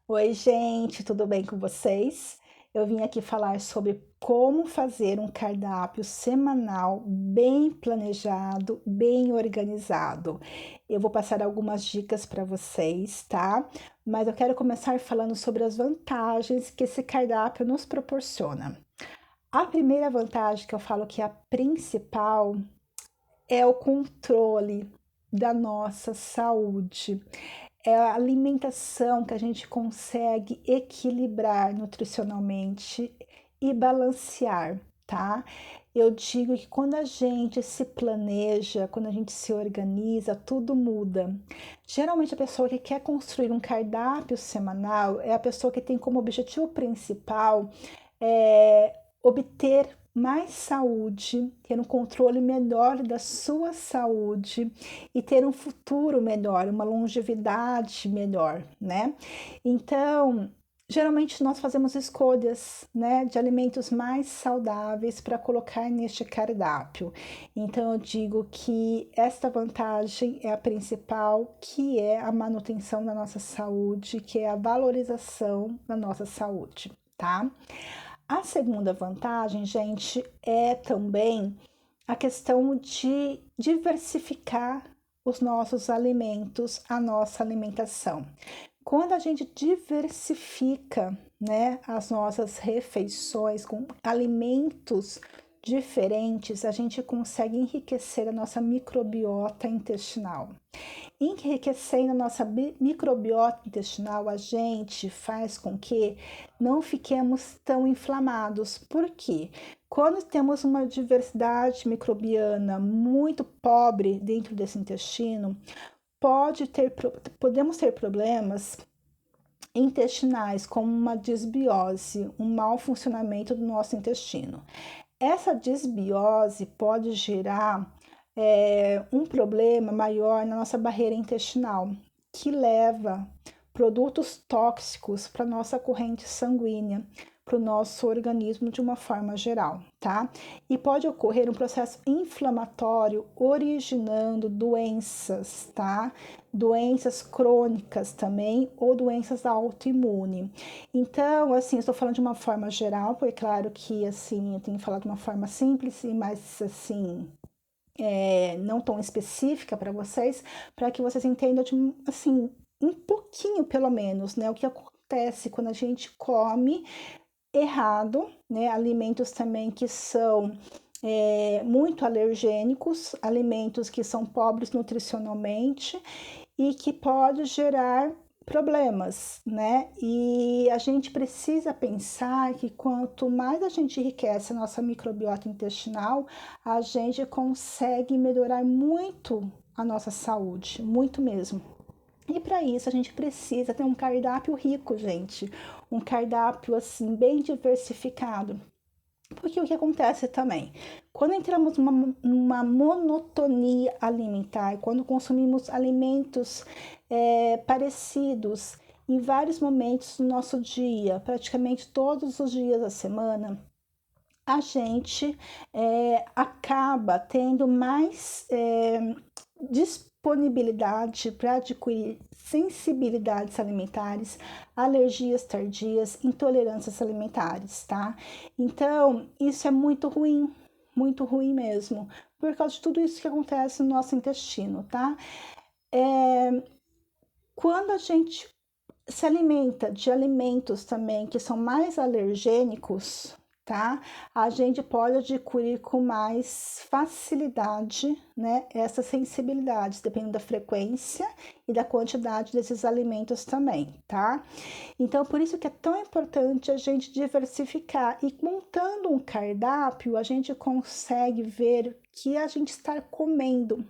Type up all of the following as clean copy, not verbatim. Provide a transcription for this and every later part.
Oi, gente, tudo bem com vocês? Eu vim aqui falar sobre como fazer um cardápio semanal bem planejado, bem organizado. Eu vou passar algumas dicas para vocês, tá? Mas eu quero começar falando sobre as vantagens que esse cardápio nos proporciona. A primeira vantagem que eu falo que é a principal é o controle da nossa saúde. É a alimentação que a gente consegue equilibrar nutricionalmente e balancear, tá? Eu digo que quando a gente se planeja, quando a gente se organiza, tudo muda. Geralmente a pessoa que quer construir um cardápio semanal é a pessoa que tem como objetivo principal obter mais saúde, ter um controle melhor da sua saúde e ter um futuro melhor, uma longevidade melhor, né? Então, geralmente nós fazemos escolhas, né, de alimentos mais saudáveis para colocar neste cardápio. Então, eu digo que esta vantagem é a principal, que é a manutenção da nossa saúde, que é a valorização da nossa saúde, tá? A segunda vantagem, gente, é também a questão de diversificar os nossos alimentos, a nossa alimentação. Quando a gente diversifica, né, as nossas refeições com alimentos diferentes, a gente consegue enriquecer a nossa microbiota intestinal. Enriquecendo a nossa microbiota intestinal, a gente faz com que não fiquemos tão inflamados. Por quê? Quando temos uma diversidade microbiana muito pobre dentro desse intestino, podemos ter problemas intestinais, como uma desbiose, um mau funcionamento do nosso intestino. Essa desbiose pode gerar um problema maior na nossa barreira intestinal, que leva produtos tóxicos para nossa corrente sanguínea, para o nosso organismo de uma forma geral, tá? E pode ocorrer um processo inflamatório originando doenças, tá? Doenças crônicas também ou doenças autoimunes. Então, assim, estou falando de uma forma geral, porque claro que assim eu tenho falado de uma forma simples e mais assim não tão específica para vocês, para que vocês entendam de, assim um pouquinho pelo menos, né, o que acontece quando a gente come errado, né, alimentos também que são muito alergênicos, alimentos que são pobres nutricionalmente e que pode gerar problemas, né? E a gente precisa pensar que quanto mais a gente enriquece a nossa microbiota intestinal, a gente consegue melhorar muito a nossa saúde, muito mesmo. E para isso a gente precisa ter um cardápio rico, gente, um cardápio assim bem diversificado. Porque o que acontece também, quando entramos numa monotonia alimentar, quando consumimos alimentos parecidos em vários momentos do nosso dia, praticamente todos os dias da semana, a gente acaba tendo mais disponibilidade para adquirir sensibilidades alimentares, alergias tardias, intolerâncias alimentares, tá? Então, isso é muito ruim mesmo, por causa de tudo isso que acontece no nosso intestino, tá? Quando a gente se alimenta de alimentos também que são mais alergênicos, tá? A gente pode adquirir com mais facilidade, né, essas sensibilidades, dependendo da frequência e da quantidade desses alimentos também, tá? Então, por isso que é tão importante a gente diversificar e montando um cardápio, a gente consegue ver o que a gente está comendo,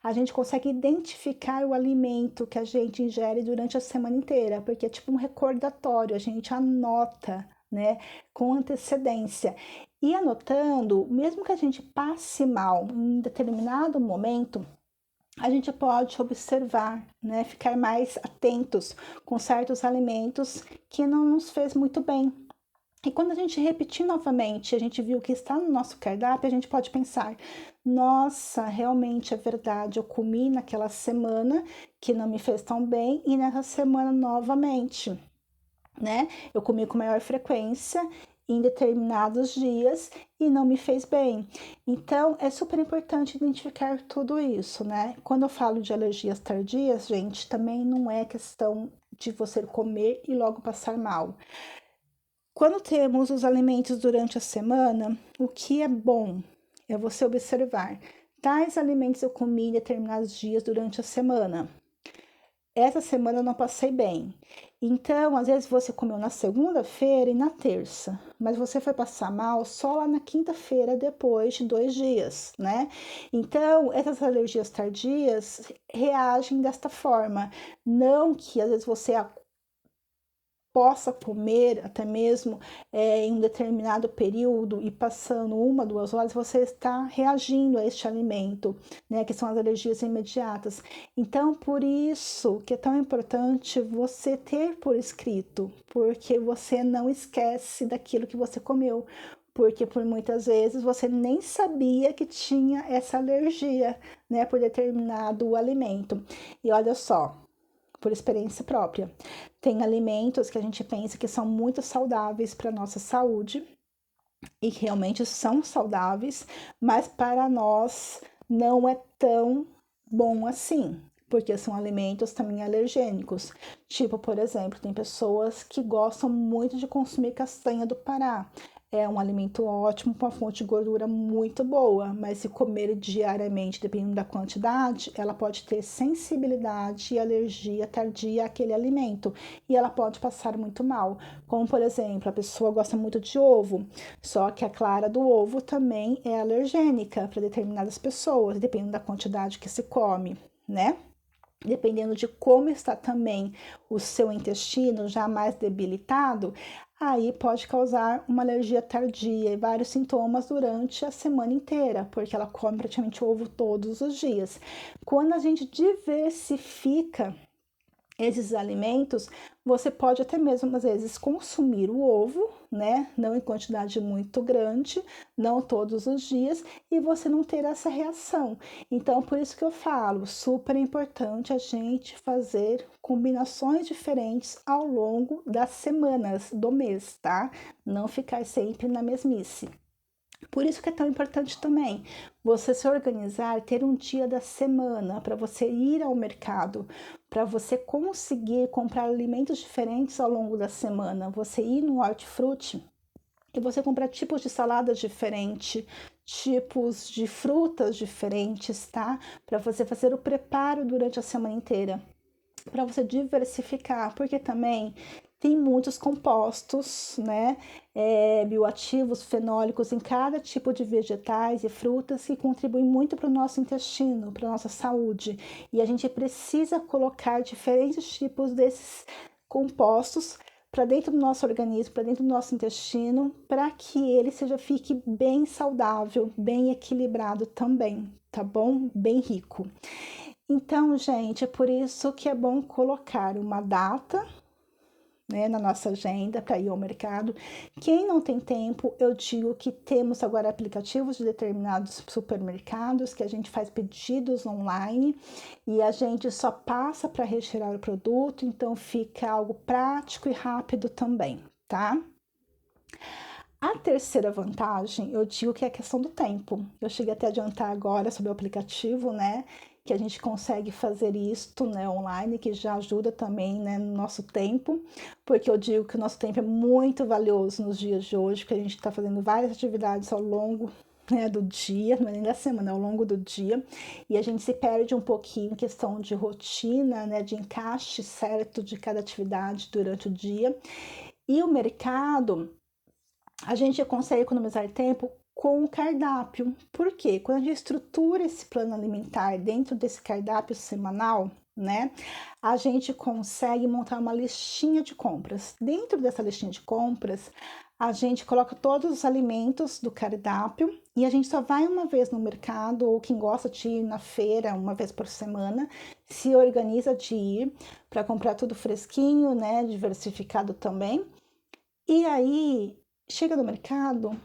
a gente consegue identificar o alimento que a gente ingere durante a semana inteira, porque é tipo um recordatório, a gente anota, né, com antecedência. E anotando, mesmo que a gente passe mal em determinado momento, a gente pode observar, né, ficar mais atentos com certos alimentos que não nos fez muito bem. E quando a gente repetir novamente, a gente viu que está no nosso cardápio, a gente pode pensar: nossa, realmente é verdade, eu comi naquela semana que não me fez tão bem e nessa semana novamente. né? Eu comi com maior frequência em determinados dias e não me fez bem. Então, é super importante identificar tudo isso, né? Quando eu falo de alergias tardias, gente, também não é questão de você comer e logo passar mal. Quando temos os alimentos durante a semana, o que é bom é você observar. Tais alimentos eu comi em determinados dias durante a semana. Essa semana eu não passei bem. Então, às vezes você comeu na segunda-feira e na terça, mas você foi passar mal só lá na quinta-feira, depois de 2 dias, né? Então, essas alergias tardias reagem desta forma. Não que às vezes você possa comer até mesmo em um determinado período e passando 1, 2 horas, você está reagindo a este alimento, né, que são as alergias imediatas. Então, por isso que é tão importante você ter por escrito, porque você não esquece daquilo que você comeu. Porque por muitas vezes você nem sabia que tinha essa alergia, né, por determinado alimento. E olha só, por experiência própria. Tem alimentos que a gente pensa que são muito saudáveis para a nossa saúde e que realmente são saudáveis, mas para nós não é tão bom assim, porque são alimentos também alergênicos. Tipo, por exemplo, tem pessoas que gostam muito de consumir castanha do Pará. É um alimento ótimo, com uma fonte de gordura muito boa, mas se comer diariamente, dependendo da quantidade, ela pode ter sensibilidade e alergia tardia àquele alimento e ela pode passar muito mal. Como, por exemplo, a pessoa gosta muito de ovo, só que a clara do ovo também é alergênica para determinadas pessoas, dependendo da quantidade que se come, né? Dependendo de como está também o seu intestino já mais debilitado, aí pode causar uma alergia tardia e vários sintomas durante a semana inteira, porque ela come praticamente ovo todos os dias. Quando a gente diversifica esses alimentos, você pode até mesmo às vezes consumir o ovo, né? Não em quantidade muito grande, não todos os dias, e você não ter essa reação. Então, por isso que eu falo, super importante a gente fazer combinações diferentes ao longo das semanas do mês, tá? Não ficar sempre na mesmice. Por isso que é tão importante também você se organizar, ter um dia da semana para você ir ao mercado, para você conseguir comprar alimentos diferentes ao longo da semana, você ir no hortifruti e você comprar tipos de saladas diferentes, tipos de frutas diferentes, tá? Para você fazer o preparo durante a semana inteira, para você diversificar, porque também tem muitos compostos, né, bioativos, fenólicos em cada tipo de vegetais e frutas que contribuem muito para o nosso intestino, para a nossa saúde. E a gente precisa colocar diferentes tipos desses compostos para dentro do nosso organismo, para dentro do nosso intestino, para que ele fique bem saudável, bem equilibrado também, tá bom? Bem rico. Então, gente, é por isso que é bom colocar uma data, né, na nossa agenda para ir ao mercado. Quem não tem tempo, eu digo que temos agora aplicativos de determinados supermercados que a gente faz pedidos online e a gente só passa para retirar o produto, então fica algo prático e rápido também, tá? A terceira vantagem, eu digo que é a questão do tempo. Eu cheguei até a adiantar agora sobre o aplicativo, né? Que a gente consegue fazer isto, né, online, que já ajuda também, né, no nosso tempo, porque eu digo que o nosso tempo é muito valioso nos dias de hoje, porque a gente está fazendo várias atividades ao longo, né, do dia, não é nem da semana, ao longo do dia, e a gente se perde um pouquinho em questão de rotina, né, de encaixe certo de cada atividade durante o dia. E o mercado, a gente consegue economizar tempo com o cardápio. Por quê? Quando a gente estrutura esse plano alimentar dentro desse cardápio semanal, né, a gente consegue montar uma listinha de compras. Dentro dessa listinha de compras, a gente coloca todos os alimentos do cardápio e a gente só vai uma vez no mercado, ou quem gosta de ir na feira uma vez por semana, se organiza de ir para comprar tudo fresquinho, né, diversificado também. E aí, chega no mercado,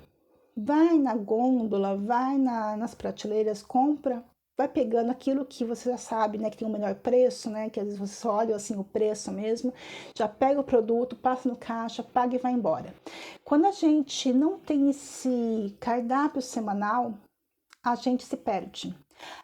vai na gôndola, vai nas prateleiras, compra vai pegando aquilo que você já sabe, né, que tem o melhor preço, né, que às vezes você só olha assim o preço mesmo, já pega o produto, passa no caixa, paga e vai embora. Quando a gente não tem esse cardápio semanal, a gente se perde.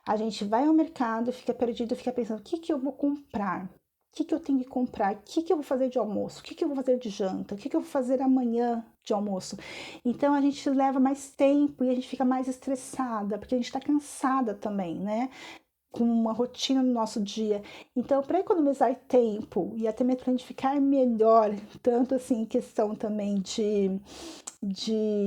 A gente vai ao mercado, fica perdido, fica pensando, o que que eu vou comprar? O que que eu tenho que comprar? O que que eu vou fazer de almoço? O que que eu vou fazer de janta? O que que eu vou fazer amanhã de almoço? Então a gente leva mais tempo e a gente fica mais estressada, porque a gente está cansada também, né? Com uma rotina no nosso dia. Então, para economizar tempo e até mesmo para a gente ficar melhor, tanto assim em questão também de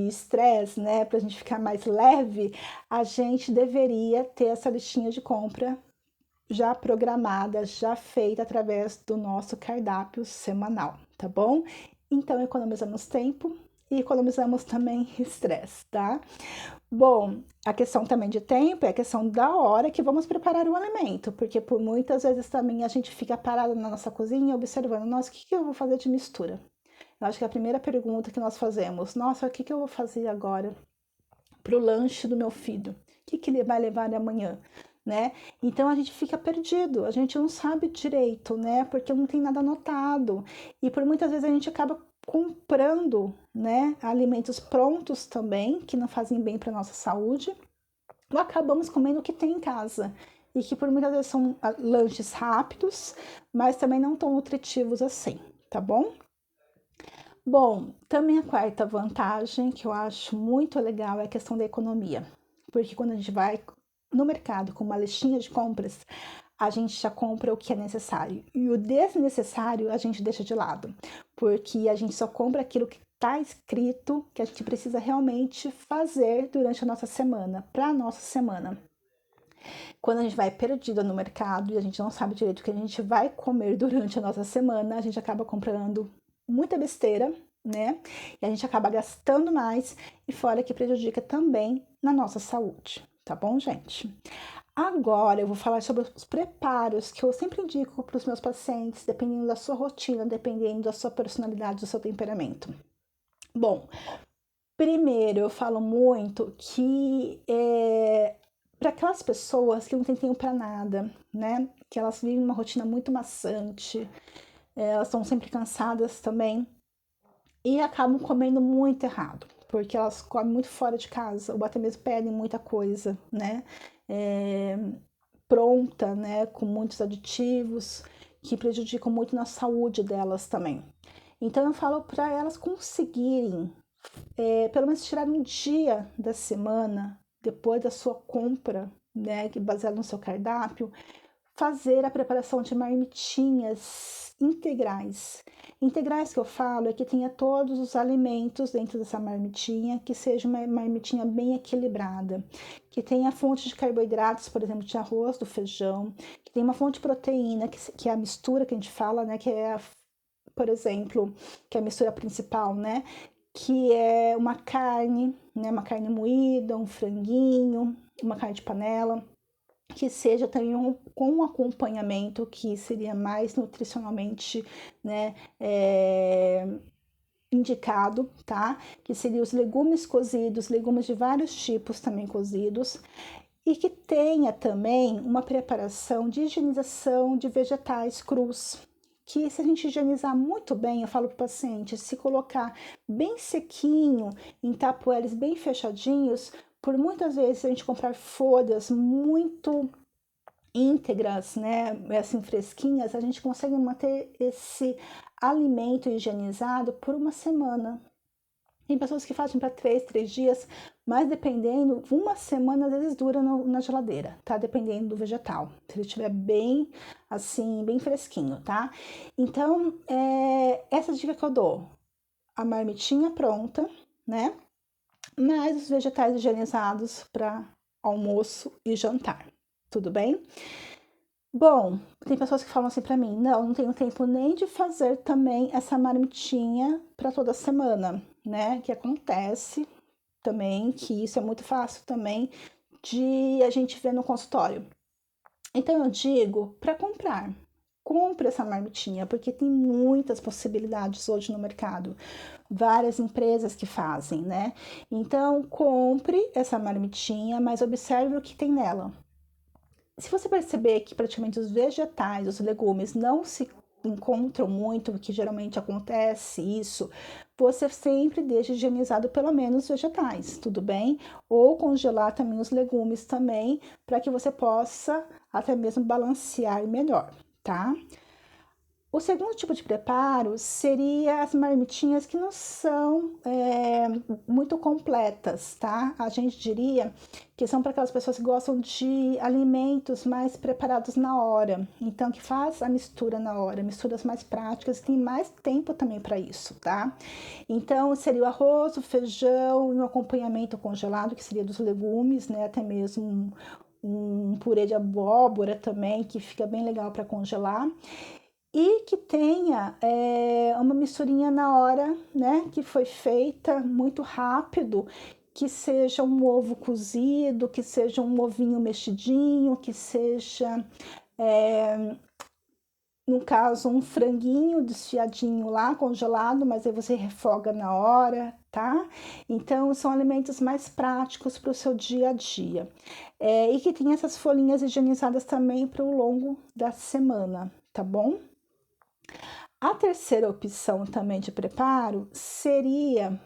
estresse, né, para a gente ficar mais leve, a gente deveria ter essa listinha de compra já programada, já feita através do nosso cardápio semanal, tá bom? Então, economizamos tempo e economizamos também estresse, tá? Bom, a questão também de tempo é a questão da hora que vamos preparar o alimento, porque por muitas vezes também a gente fica parado na nossa cozinha observando, nossa, o que eu vou fazer de mistura? Eu acho que é a primeira pergunta que nós fazemos, nossa, o que eu vou fazer agora para o lanche do meu filho? O que ele vai levar amanhã? Né? Então a gente fica perdido, a gente não sabe direito, né? Porque não tem nada anotado. E por muitas vezes a gente acaba comprando, né, alimentos prontos também, que não fazem bem para nossa saúde, ou acabamos comendo o que tem em casa. E que por muitas vezes são lanches rápidos, mas também não tão nutritivos assim, tá bom? Bom, também a quarta vantagem que eu acho muito legal é a questão da economia, porque quando a gente vai no mercado com uma listinha de compras, a gente já compra o que é necessário e o desnecessário a gente deixa de lado, porque a gente só compra aquilo que está escrito que a gente precisa realmente fazer durante a nossa semana, para a nossa semana. Quando a gente vai perdida no mercado e a gente não sabe direito o que a gente vai comer durante a nossa semana, a gente acaba comprando muita besteira, né? E a gente acaba gastando mais e fora que prejudica também na nossa saúde, tá bom, gente? Agora eu vou falar sobre os preparos que eu sempre indico para os meus pacientes, dependendo da sua rotina, dependendo da sua personalidade, do seu temperamento. Bom, primeiro eu falo muito que para aquelas pessoas que não têm tempo para nada, né? Que elas vivem uma rotina muito maçante, elas estão sempre cansadas também e acabam comendo muito errado, porque elas comem muito fora de casa, ou até mesmo pedem muita coisa, né? Pronta, né? Com muitos aditivos que prejudicam muito na saúde delas também. Então eu falo para elas conseguirem, pelo menos tirar um dia da semana depois da sua compra, né, baseado no seu cardápio, fazer a preparação de marmitinhas integrais. Integrais que eu falo é que tenha todos os alimentos dentro dessa marmitinha, que seja uma marmitinha bem equilibrada, que tenha fonte de carboidratos, por exemplo, de arroz, do feijão, que tenha uma fonte de proteína, que é a mistura que a gente fala, né, que é, por exemplo, que é a mistura principal, né, que é uma carne, né, uma carne moída, um franguinho, uma carne de panela, que seja também com um acompanhamento que seria mais nutricionalmente, né, indicado, tá? Que seria os legumes cozidos, legumes de vários tipos também cozidos, e que tenha também uma preparação de higienização de vegetais crus. Que se a gente higienizar muito bem, eu falo para o paciente, se colocar bem sequinho, em tapuéres bem fechadinhos, por muitas vezes a gente comprar folhas muito íntegras, né, assim fresquinhas, a gente consegue manter esse alimento higienizado por uma semana. Tem pessoas que fazem para 3 dias, mas dependendo, uma semana às vezes dura na geladeira, tá? Dependendo do vegetal, se ele estiver bem, assim, bem fresquinho, tá? Então, essa dica que eu dou, a marmitinha pronta, né? Mais os vegetais higienizados para almoço e jantar, tudo bem? Bom, tem pessoas que falam assim para mim, não tenho tempo nem de fazer também essa marmitinha para toda semana, né? Que acontece também, que isso é muito fácil também de a gente ver no consultório. Então eu digo para comprar. Compre essa marmitinha, porque tem muitas possibilidades hoje no mercado. Várias empresas que fazem, né? Então compre essa marmitinha, mas observe o que tem nela. se você perceber que praticamente os vegetais, os legumes não se encontram muito, que geralmente acontece isso, você sempre deixa higienizado pelo menos os vegetais, tudo bem? Ou congelar também os legumes também, para que você possa até mesmo balancear melhor, tá? O segundo tipo de preparo seria as marmitinhas que não são muito completas, tá? A gente diria que são para aquelas pessoas que gostam de alimentos mais preparados na hora, então que faz a mistura na hora, misturas mais práticas, tem mais tempo também para isso, tá? Então seria o arroz, o feijão e um acompanhamento congelado, que seria dos legumes, né? Até mesmo um purê de abóbora também, que fica bem legal para congelar e que tenha uma misturinha na hora, né, que foi feita muito rápido, que seja um ovo cozido, que seja um ovinho mexidinho, que seja, no caso, um franguinho desfiadinho lá, congelado, mas aí você refoga na hora, tá? Então, são alimentos mais práticos para o seu dia a dia. E que tem essas folhinhas higienizadas também para o longo da semana, tá bom? A terceira opção também de preparo seria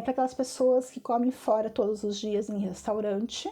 para aquelas pessoas que comem fora todos os dias em restaurante,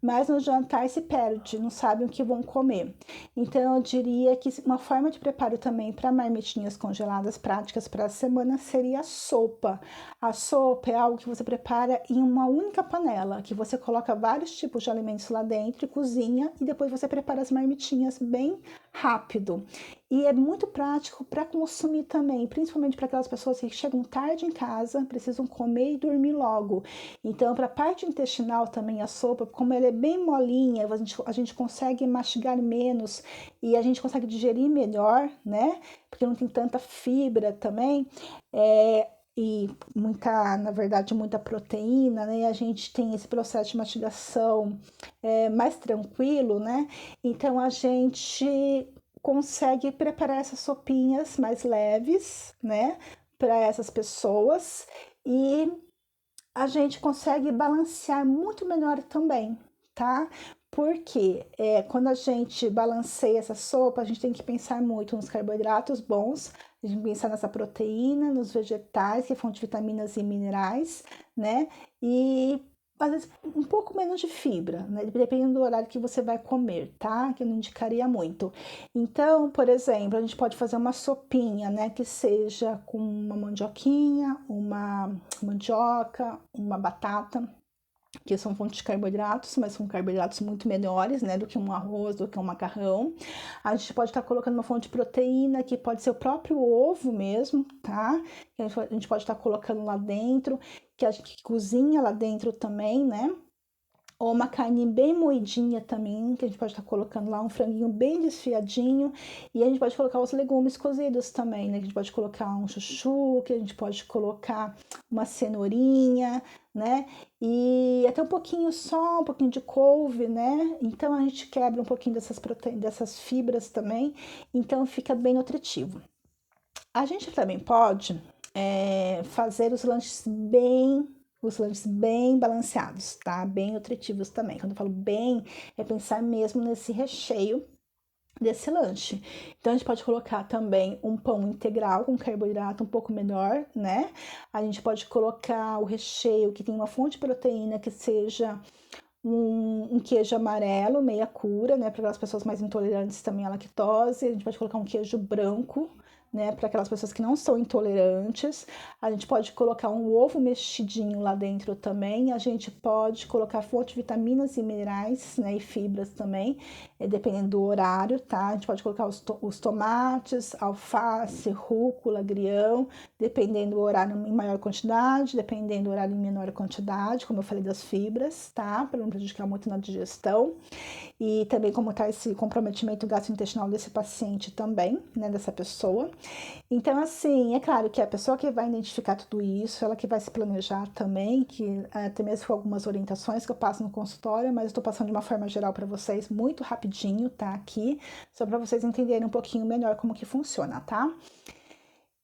mas no jantar se perde, não sabem o que vão comer. Então, eu diria que uma forma de preparo também para marmitinhas congeladas práticas para a semana seria a sopa. A sopa é algo que você prepara em uma única panela, que você coloca vários tipos de alimentos lá dentro, cozinha e depois você prepara as marmitinhas bem rápido. E é muito prático para consumir também, principalmente para aquelas pessoas que chegam tarde em casa, precisam comer e dormir logo. Então, para a parte intestinal também, a sopa, como ela é bem molinha, a gente consegue mastigar menos e a gente consegue digerir melhor, né? Porque não tem tanta fibra também. E muita, na verdade, muita proteína, né? A gente tem esse processo de mastigação mais tranquilo, né? Então a gente consegue preparar essas sopinhas mais leves, né, para essas pessoas e a gente consegue balancear muito melhor também, tá? Porque quando a gente balanceia essa sopa, a gente tem que pensar muito nos carboidratos bons, a gente tem que pensar nessa proteína, nos vegetais, que é fonte de vitaminas e minerais, né? E às vezes um pouco menos de fibra, né? Dependendo do horário que você vai comer, tá? Que eu não indicaria muito. Então, por exemplo, a gente pode fazer uma sopinha, né? Que seja com uma mandioquinha, uma mandioca, uma batata, que são fontes de carboidratos, mas são carboidratos muito melhores, né, do que um arroz, do que um macarrão. A gente pode estar colocando uma fonte de proteína, que pode ser o próprio ovo mesmo, tá? Que a gente pode estar colocando lá dentro, que a gente cozinha lá dentro também, né? Ou uma carne bem moidinha também, que a gente pode estar colocando lá, um franguinho bem desfiadinho. E a gente pode colocar os legumes cozidos também, né? Que a gente pode colocar um chuchu, que a gente pode colocar uma cenourinha, né? E até um pouquinho só, um pouquinho de couve, né? Então a gente quebra um pouquinho dessas proteínas, dessas fibras também, então fica bem nutritivo. A gente também pode fazer os lanches bem balanceados, tá? Bem nutritivos também. Quando eu falo bem, é pensar mesmo nesse recheio desse lanche. Então a gente pode colocar também um pão integral com carboidrato um pouco menor, né? A gente pode colocar o recheio que tem uma fonte de proteína que seja um queijo amarelo, meia cura, né? Para aquelas pessoas mais intolerantes também à lactose. A gente pode colocar um queijo branco, né, para aquelas pessoas que não são intolerantes. A gente pode colocar um ovo mexidinho lá dentro também. A gente pode colocar fonte de vitaminas e minerais, né, e fibras também, dependendo do horário, tá? A gente pode colocar os tomates, alface, rúcula, agrião, dependendo do horário em maior quantidade, dependendo do horário em menor quantidade, como eu falei das fibras, tá? Para não prejudicar muito na digestão. E também como está esse comprometimento gastrointestinal desse paciente também, né, dessa pessoa. Então, assim, é claro que a pessoa que vai identificar tudo isso, ela que vai se planejar também, que até mesmo com algumas orientações que eu passo no consultório, mas estou passando de uma forma geral para vocês, muito rapidinho, tá? Aqui, só para vocês entenderem um pouquinho melhor como que funciona, tá?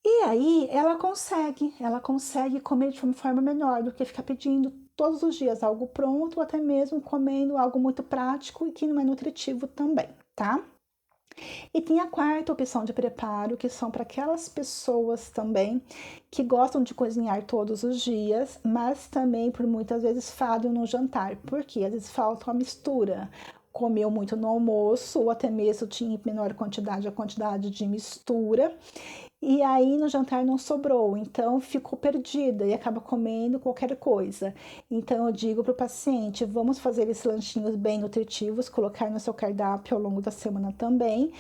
E aí ela consegue comer de uma forma melhor do que ficar pedindo todos os dias algo pronto, ou até mesmo comendo algo muito prático e que não é nutritivo também, tá? E tem a quarta opção de preparo, que são para aquelas pessoas também que gostam de cozinhar todos os dias, mas também por muitas vezes falham no jantar, porque às vezes falta uma mistura. Comeu muito no almoço, ou até mesmo tinha em menor quantidade a quantidade de mistura, e aí no jantar não sobrou, então ficou perdida e acaba comendo qualquer coisa. Então eu digo para o paciente, vamos fazer esses lanchinhos bem nutritivos, colocar no seu cardápio ao longo da semana também,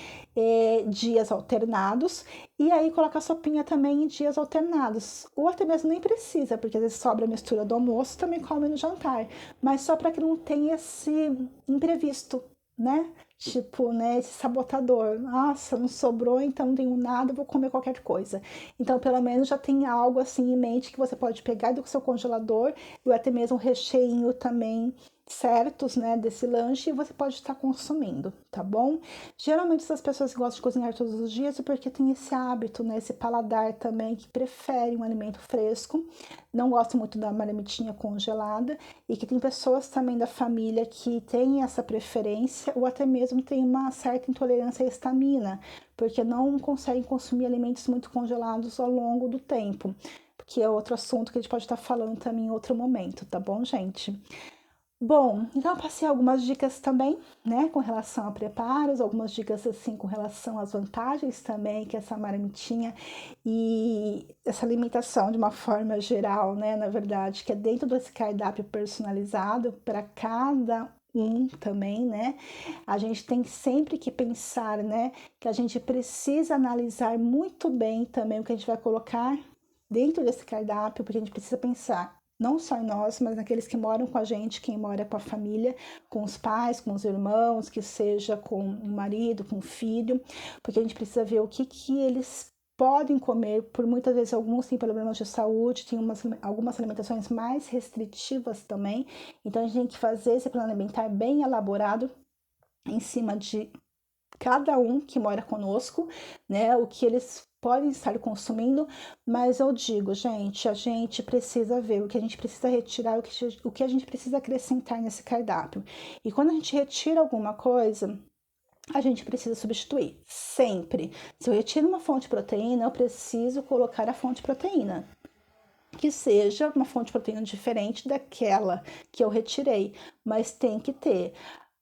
dias alternados, e aí colocar a sopinha também em dias alternados. Ou até mesmo nem precisa, porque às vezes sobra a mistura do almoço, também come no jantar, mas só para que não tenha esse imprevisto, né? Tipo, né, esse sabotador. Nossa, não sobrou, então não tenho nada, vou comer qualquer coisa. Então, pelo menos já tem algo assim em mente que você pode pegar do seu congelador ou até mesmo um recheinho também certos, né, desse lanche e você pode estar consumindo, tá bom? Geralmente essas pessoas que gostam de cozinhar todos os dias é porque tem esse hábito, né, esse paladar também que prefere um alimento fresco, não gosta muito da marmitinha congelada e que tem pessoas também da família que têm essa preferência ou até mesmo tem uma certa intolerância à histamina, porque não conseguem consumir alimentos muito congelados ao longo do tempo, que é outro assunto que a gente pode estar falando também em outro momento, tá bom, gente? Bom, então eu passei algumas dicas também, né, com relação a preparos, algumas dicas assim com relação às vantagens também que essa marmitinha e essa alimentação de uma forma geral, né, na verdade, que é dentro desse cardápio personalizado para cada um também, né? A gente tem sempre que pensar, né, que a gente precisa analisar muito bem também o que a gente vai colocar dentro desse cardápio, porque a gente precisa pensar não só em nós, mas naqueles que moram com a gente, quem mora com a família, com os pais, com os irmãos, que seja com o marido, com o filho, porque a gente precisa ver o que eles podem comer, por muitas vezes alguns têm problemas de saúde, tem algumas alimentações mais restritivas também, então a gente tem que fazer esse plano alimentar bem elaborado em cima de cada um que mora conosco, né? O que eles podem estar consumindo, mas eu digo, gente, a gente precisa ver o que a gente precisa retirar, o que a gente precisa acrescentar nesse cardápio. E quando a gente retira alguma coisa, a gente precisa substituir, sempre. Se eu retiro uma fonte de proteína, eu preciso colocar a fonte de proteína. Que seja uma fonte de proteína diferente daquela que eu retirei, mas tem que ter.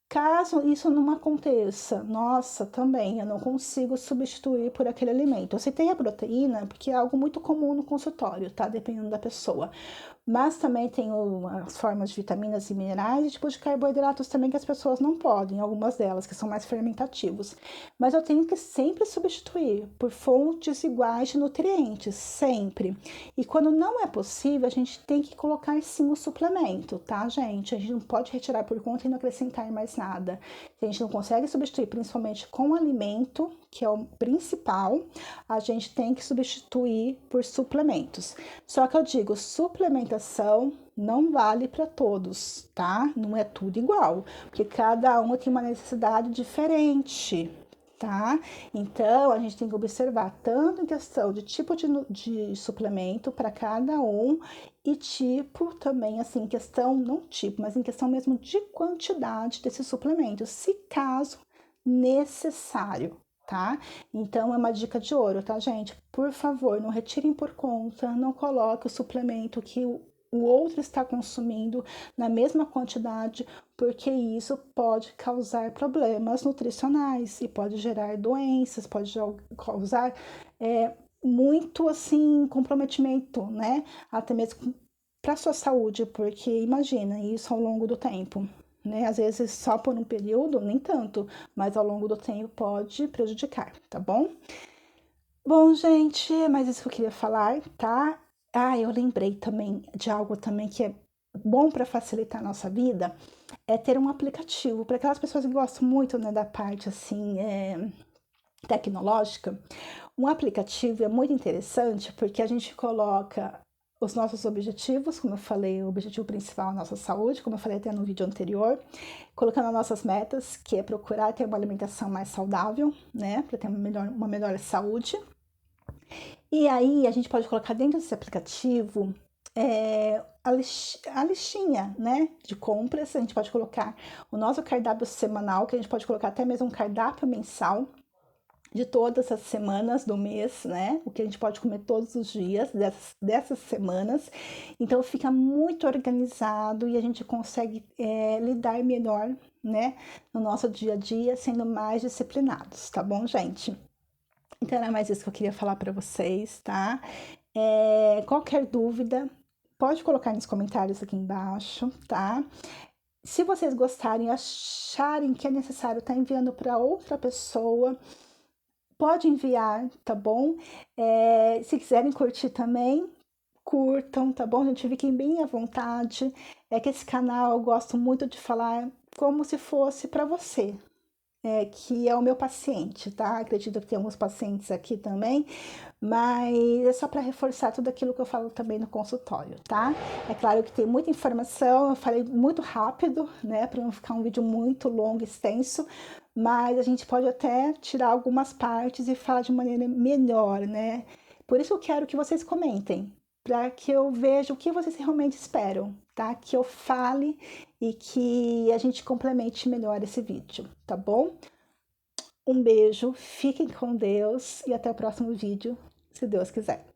Caso isso não aconteça, nossa, também eu não consigo substituir por aquele alimento. Eu citei a proteína porque é algo muito comum no consultório, tá? Dependendo da pessoa. Mas também tem as formas de vitaminas e minerais e tipos de carboidratos também que as pessoas não podem, algumas delas que são mais fermentativos. Mas eu tenho que sempre substituir por fontes iguais de nutrientes, sempre. E quando não é possível, a gente tem que colocar sim o suplemento, tá, gente? A gente não pode retirar por conta e não acrescentar mais nada. Se a gente não consegue substituir, principalmente com alimento, que é o principal, a gente tem que substituir por suplementos. Só que eu digo, suplementação não vale para todos, tá? Não é tudo igual, porque cada um tem uma necessidade diferente, tá? Então a gente tem que observar tanto em questão de tipo de suplemento para cada um e tipo também, assim, em questão, não tipo, mas em questão mesmo de quantidade desse suplemento, se caso necessário, tá? Então é uma dica de ouro, tá, gente? Por favor, não retirem por conta, não coloque o suplemento que o outro está consumindo na mesma quantidade, porque isso pode causar problemas nutricionais e pode gerar doenças, pode causar muito assim comprometimento, né? Até mesmo para sua saúde, porque imagina isso ao longo do tempo. Né? Às vezes só por um período, nem tanto, mas ao longo do tempo pode prejudicar, tá bom? Bom, gente, mas isso que eu queria falar, tá? Ah, eu lembrei também de algo também que é bom para facilitar a nossa vida, é ter um aplicativo para aquelas pessoas que gostam muito, né, da parte assim, tecnológica. Um aplicativo é muito interessante porque a gente coloca os nossos objetivos, como eu falei, o objetivo principal é a nossa saúde, como eu falei até no vídeo anterior, colocando as nossas metas, que é procurar ter uma alimentação mais saudável, né, para ter uma melhor saúde. E aí a gente pode colocar dentro desse aplicativo a listinha, né, de compras. A gente pode colocar o nosso cardápio semanal, que a gente pode colocar até mesmo um cardápio mensal de todas as semanas do mês, né? O que a gente pode comer todos os dias dessas semanas. Então fica muito organizado e a gente consegue lidar melhor, né, no nosso dia a dia, sendo mais disciplinados, tá bom, gente? Então era mais isso que eu queria falar para vocês, tá? Qualquer dúvida, pode colocar nos comentários aqui embaixo, tá? Se vocês gostarem, acharem que é necessário estar enviando para outra pessoa, pode enviar, tá bom? Se quiserem curtir também, curtam, tá bom, gente? Fiquem bem à vontade. É que esse canal eu gosto muito de falar como se fosse para você, que é o meu paciente, tá? Acredito que tem alguns pacientes aqui também, mas é só para reforçar tudo aquilo que eu falo também no consultório, tá? É claro que tem muita informação, eu falei muito rápido, né, para não ficar um vídeo muito longo e extenso, mas a gente pode até tirar algumas partes e falar de maneira melhor, né? Por isso eu quero que vocês comentem, para que eu veja o que vocês realmente esperam, tá? Que eu fale e que a gente complemente melhor esse vídeo, tá bom? Um beijo, fiquem com Deus e até o próximo vídeo, se Deus quiser.